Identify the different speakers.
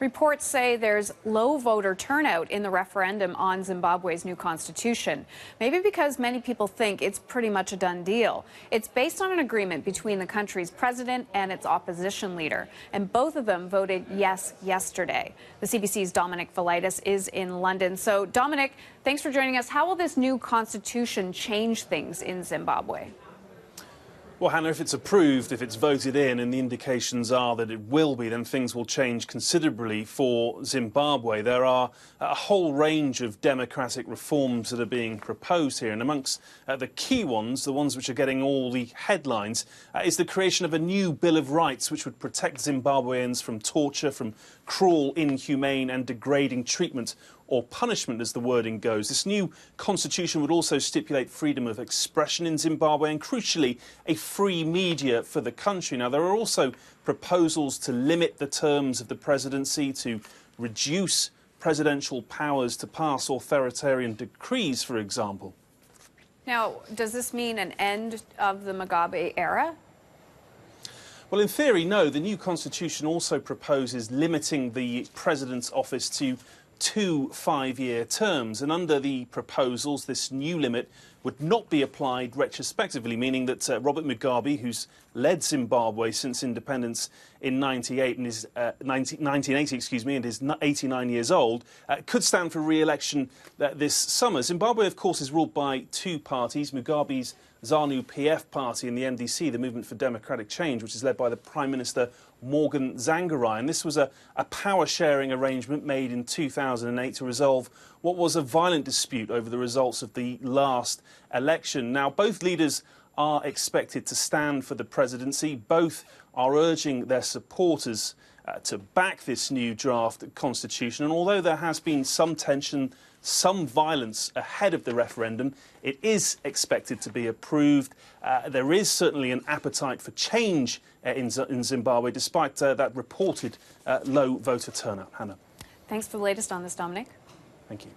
Speaker 1: Reports say there's low voter turnout in the referendum on Zimbabwe's new constitution. Maybe because many people think it's pretty much a done deal. It's based on an agreement between the country's president and its opposition leader, and both of them voted yes yesterday. The CBC's Dominic Velitis is in London. So, Dominic, thanks for joining us. How will this new constitution change things in Zimbabwe?
Speaker 2: Well, Hannah, if it's approved, if it's voted in, and the indications are that it will be, then things will change considerably for Zimbabwe. There are a whole range of democratic reforms that are being proposed here, and amongst the key ones, the ones which are getting all the headlines, is the creation of a new Bill of Rights which would protect Zimbabweans from torture, from cruel, inhumane and degrading treatment or punishment, as the wording goes. This new constitution would also stipulate freedom of expression in Zimbabwe and, crucially, a free media for the country. Now, there are also proposals to limit the terms of the presidency, to reduce presidential powers to pass authoritarian decrees, for example.
Speaker 1: Now, does this mean an end of the Mugabe era?
Speaker 2: Well, in theory, no. The new constitution also proposes limiting the president's office to 2 5-year terms, and under the proposals this new limit would not be applied retrospectively, meaning that Robert Mugabe, who's led Zimbabwe since independence in 1980, and is 89 years old, could stand for re-election this summer. Zimbabwe, of course, is ruled by two parties, Mugabe's ZANU-PF party and the MDC, the Movement for Democratic Change, which is led by the Prime Minister Morgan Tsvangirai. And this was a power-sharing arrangement made in 2008 to resolve what was a violent dispute over the results of the last election. Now, both leaders are expected to stand for the presidency. Both are urging their supporters to back this new draft constitution. And although there has been some tension, some violence ahead of the referendum, it is expected to be approved. There is certainly an appetite for change in Zimbabwe, despite that reported low voter turnout. Hannah.
Speaker 1: Thanks for the latest on this, Dominic.
Speaker 2: Thank you.